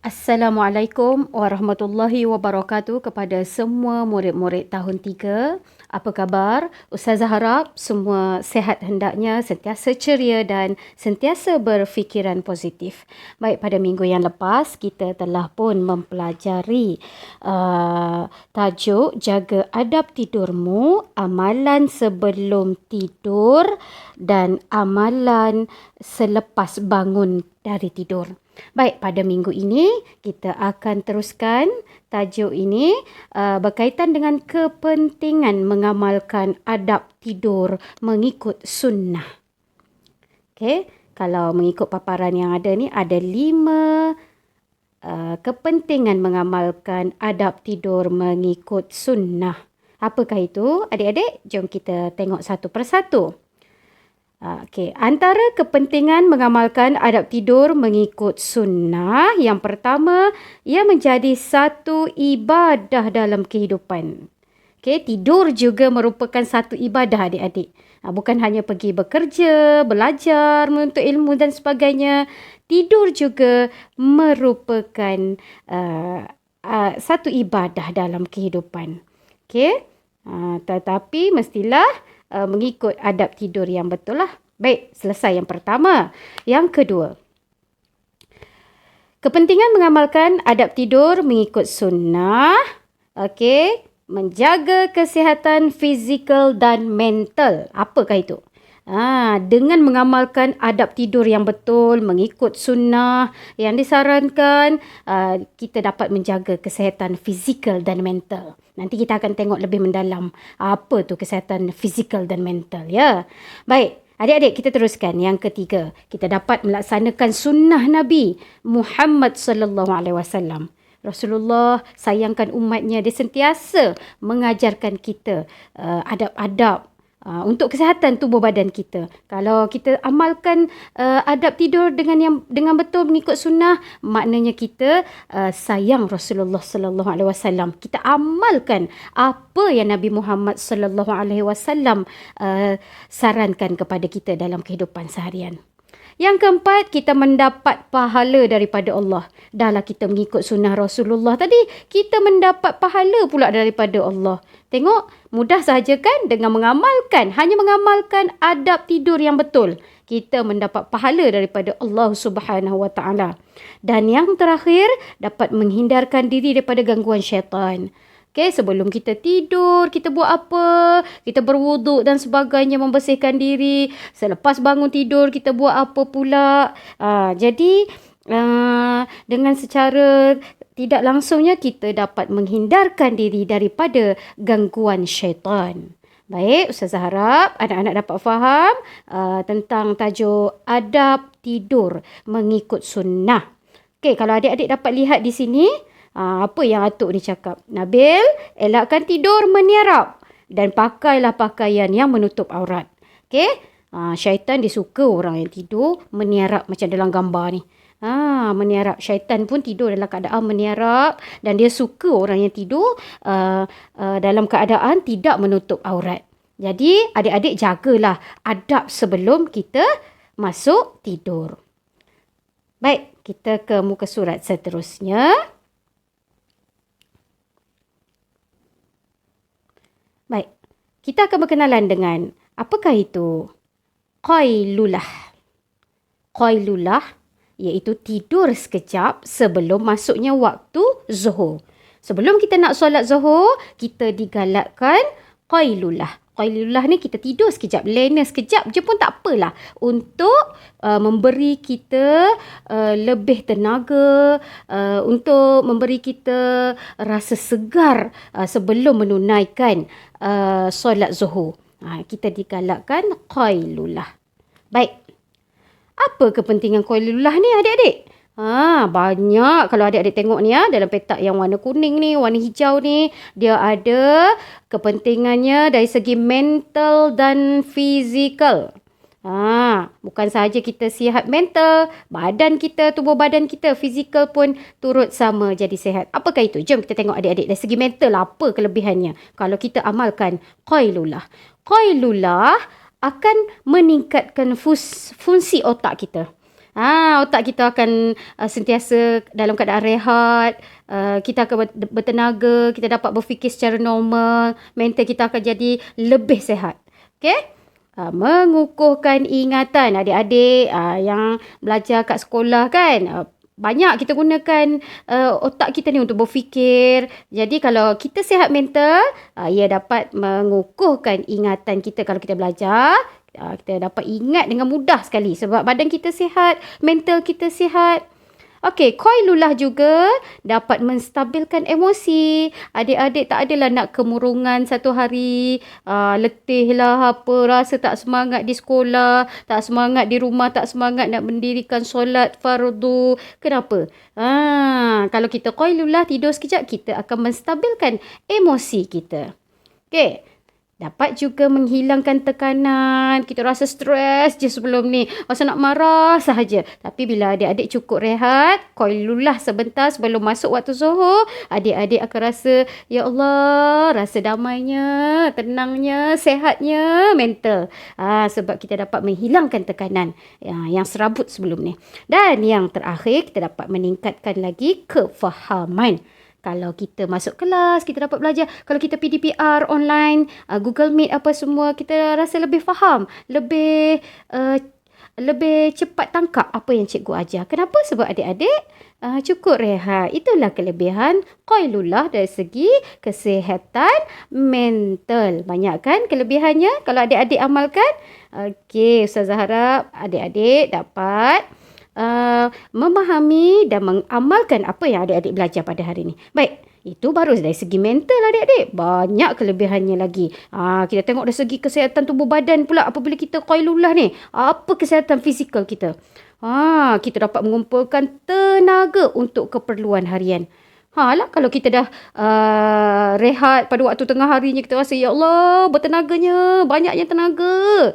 Assalamualaikum warahmatullahi wabarakatuh kepada semua murid-murid tahun 3. Apa khabar? Ustazah harap semua sihat hendaknya, sentiasa ceria dan sentiasa berfikiran positif. Baik, pada minggu yang lepas kita telah pun mempelajari tajuk Jaga Adab Tidurmu, amalan sebelum tidur dan amalan selepas bangun dari tidur. Baik, pada minggu ini kita akan teruskan tajuk ini berkaitan dengan kepentingan mengamalkan adab tidur mengikut sunnah. Okey, kalau mengikut paparan yang ada ni ada 5 kepentingan mengamalkan adab tidur mengikut sunnah. Apakah itu? Adik-adik, jom kita tengok satu persatu. Okey, antara kepentingan mengamalkan adab tidur mengikut sunnah, yang pertama, ia menjadi satu ibadah dalam kehidupan. Okey, tidur juga merupakan satu ibadah adik-adik. Bukan hanya pergi bekerja, belajar, menuntut ilmu dan sebagainya. Tidur juga merupakan satu ibadah dalam kehidupan. Okey, tetapi mestilah mengikut adab tidur yang betul lah. Baik, selesai yang pertama. Yang kedua, kepentingan mengamalkan adab tidur mengikut sunnah. Okey, menjaga kesihatan fizikal dan mental. Apakah itu? Dengan mengamalkan adab tidur yang betul, mengikut sunnah yang disarankan, kita dapat menjaga kesihatan fizikal dan mental. Nanti kita akan tengok lebih mendalam apa tu kesihatan fizikal dan mental, ya. Baik, adik-adik, kita teruskan. Yang ketiga, kita dapat melaksanakan sunnah Nabi Muhammad sallallahu alaihi wasallam. Rasulullah sayangkan umatnya, dia sentiasa mengajarkan kita adab-adab untuk kesihatan tubuh badan kita. Kalau kita amalkan adab tidur dengan betul mengikut sunnah, maknanya kita sayang Rasulullah sallallahu alaihi wasallam. Kita amalkan apa yang Nabi Muhammad sallallahu alaihi wasallam sarankan kepada kita dalam kehidupan seharian. Yang keempat, kita mendapat pahala daripada Allah. Dahlah kita mengikut sunnah Rasulullah tadi, kita mendapat pahala pula daripada Allah. Tengok, mudah sahaja kan dengan hanya mengamalkan adab tidur yang betul. Kita mendapat pahala daripada Allah Subhanahu Wa Taala. Dan yang terakhir, dapat menghindarkan diri daripada gangguan syaitan. Okey, sebelum kita tidur, kita buat apa? Kita berwuduk dan sebagainya, membersihkan diri. Selepas bangun tidur, kita buat apa pula? Jadi, dengan secara tidak langsungnya, kita dapat menghindarkan diri daripada gangguan syaitan. Baik, Ustazah harap anak-anak dapat faham tentang tajuk adab tidur mengikut sunnah. Okey, kalau adik-adik dapat lihat di sini, apa yang Atuk ni cakap? Nabil, elakkan tidur meniarap dan pakailah pakaian yang menutup aurat. Okey? Syaitan dia suka orang yang tidur meniarap macam dalam gambar ni. Meniarap. Syaitan pun tidur dalam keadaan meniarap dan dia suka orang yang tidur dalam keadaan tidak menutup aurat. Jadi, adik-adik jagalah adab sebelum kita masuk tidur. Baik, kita ke muka surat seterusnya. Baik, kita akan berkenalan dengan apakah itu Qailulah. Qailulah iaitu tidur sekejap sebelum masuknya waktu Zuhur. Sebelum kita nak solat Zuhur, kita digalakkan Qailulah. Qailulah ni kita tidur sekejap, lena sekejap je pun tak apalah, untuk memberi kita lebih tenaga, untuk memberi kita rasa segar sebelum menunaikan solat Zuhur. Kita digalakkan Qailulah. Baik, apa kepentingan Qailulah ni adik-adik? Banyak. Kalau adik-adik tengok ni dalam petak yang warna kuning ni, warna hijau ni, dia ada kepentingannya dari segi mental dan fizikal. Bukan sahaja kita sihat mental, badan kita, tubuh badan kita, fizikal pun turut sama jadi sihat. Apakah itu? Jom kita tengok adik-adik dari segi mental apa kelebihannya kalau kita amalkan Qailulah. Qailulah akan meningkatkan fungsi otak kita. Otak kita akan sentiasa dalam keadaan rehat. Kita akan bertenaga, kita dapat berfikir secara normal, mental kita akan jadi lebih sihat. Okey? Mengukuhkan ingatan adik-adik yang belajar kat sekolah kan. Banyak kita gunakan otak kita ni untuk berfikir. Jadi kalau kita sihat mental, ia dapat mengukuhkan ingatan kita kalau kita belajar. Kita dapat ingat dengan mudah sekali sebab badan kita sihat, mental kita sihat. Okey, Qailullah juga dapat menstabilkan emosi. Adik-adik tak adalah nak kemurungan satu hari, letih lah apa, rasa tak semangat di sekolah, tak semangat di rumah, tak semangat nak mendirikan solat fardu. Kenapa? Kalau kita Qailullah tidur sekejap, kita akan menstabilkan emosi kita. Okey. Dapat juga menghilangkan tekanan. Kita rasa stres je sebelum ni. Rasa nak marah sahaja. Tapi bila adik-adik cukup rehat, Qailullah sebentar sebelum masuk waktu Zuhur, adik-adik akan rasa, ya Allah, rasa damainya, tenangnya, sehatnya mental. Sebab kita dapat menghilangkan tekanan yang serabut sebelum ni. Dan yang terakhir, kita dapat meningkatkan lagi kefahaman. Kalau kita masuk kelas, kita dapat belajar. Kalau kita PDPR online, Google Meet apa semua, kita rasa lebih faham. Lebih cepat tangkap apa yang cikgu ajar. Kenapa? Sebab adik-adik cukup rehat. Itulah kelebihan Qailullah dari segi kesihatan mental. Banyak kan kelebihannya kalau adik-adik amalkan? Okey, Ustazah harap adik-adik dapat memahami dan mengamalkan apa yang adik-adik belajar pada hari ini. Baik, itu baru dari segi mental adik-adik. Banyak kelebihannya lagi. Kita tengok dari segi kesihatan tubuh badan pula apabila kita Qailullah ni. Apa kesihatan fizikal kita? Kita dapat mengumpulkan tenaga untuk keperluan harian. Kalau kita dah rehat pada waktu tengah harinya, kita rasa, ya Allah, bertenaganya, banyaknya tenaga.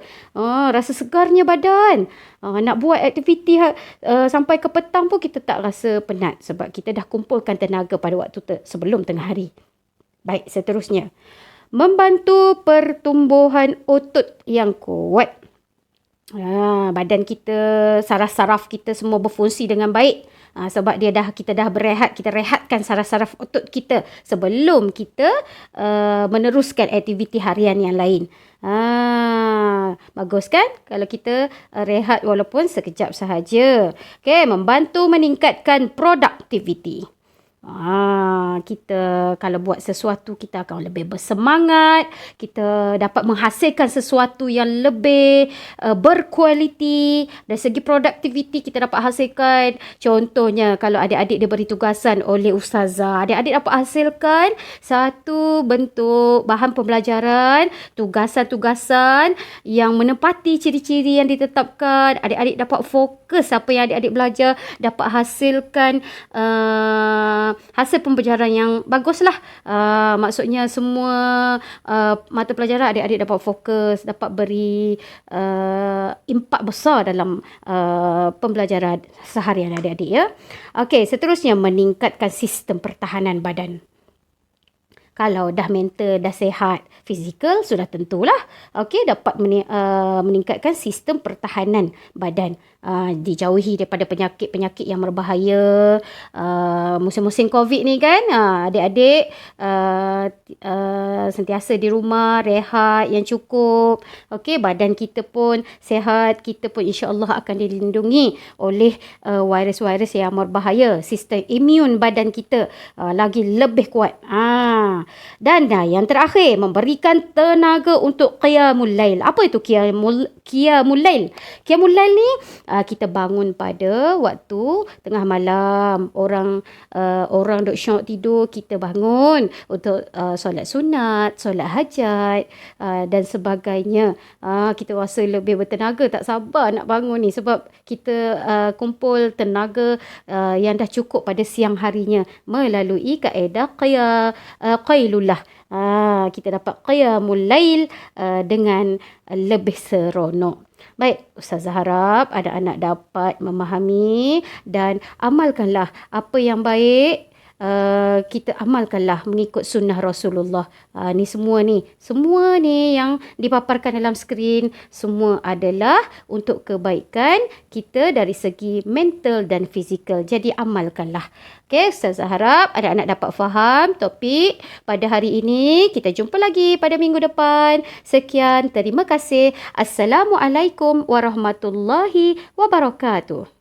Rasa segarnya badan. Nak buat aktiviti sampai ke petang pun kita tak rasa penat sebab kita dah kumpulkan tenaga pada waktu sebelum tengah hari. Baik, seterusnya. Membantu pertumbuhan otot yang kuat. Badan kita, saraf-saraf kita semua berfungsi dengan baik. Sebab kita dah berehat, kita rehatkan saraf-saraf otot kita sebelum kita meneruskan aktiviti harian yang lain. Bagus kan kalau kita rehat walaupun sekejap sahaja. Okey, membantu meningkatkan produktiviti. Kita kalau buat sesuatu, kita akan lebih bersemangat. Kita dapat menghasilkan sesuatu yang lebih berkualiti. Dari segi produktiviti kita dapat hasilkan. Contohnya kalau adik-adik diberi tugasan oleh ustazah, adik-adik dapat hasilkan satu bentuk bahan pembelajaran, tugasan-tugasan yang menepati ciri-ciri yang ditetapkan. Adik-adik dapat fokus apa yang adik-adik belajar, dapat hasilkan hasil pembelajaran yang baguslah. Maksudnya semua mata pelajaran adik-adik dapat fokus, dapat beri impak besar dalam pembelajaran seharian adik-adik ya. Okey, seterusnya meningkatkan sistem pertahanan badan. Kalau dah mental, dah sihat, fizikal sudah tentulah. Okey, dapat meningkatkan sistem pertahanan badan. Dijauhi daripada penyakit-penyakit yang berbahaya. Musim-musim COVID ni kan, adik-adik sentiasa di rumah, rehat yang cukup. Okey, badan kita pun sihat, kita pun insya-Allah akan dilindungi oleh virus-virus yang berbahaya. Sistem imun badan kita lagi lebih kuat. Dan yang terakhir, memberikan tenaga untuk qiyamul lail. Apa itu qiyamul lail? Qiyamul lail ni kita bangun pada waktu tengah malam. Orang duk syok tidur, kita bangun untuk solat sunat, solat hajat dan sebagainya. Kita rasa lebih bertenaga, tak sabar nak bangun ni sebab kita kumpul tenaga yang dah cukup pada siang harinya melalui kaedah Qailullah. Kita dapat qiyamul lail dengan lebih seronok. Baik, Ustazah harap anak-anak dapat memahami dan amalkanlah apa yang baik kita amalkanlah mengikut sunnah Rasulullah. Semua ni yang dipaparkan dalam skrin, semua adalah untuk kebaikan kita dari segi mental dan fizikal. Jadi amalkanlah. Okey, Ustazah harap anak-anak dapat faham topik pada hari ini. Kita jumpa lagi pada minggu depan. Sekian, terima kasih. Assalamualaikum warahmatullahi wabarakatuh.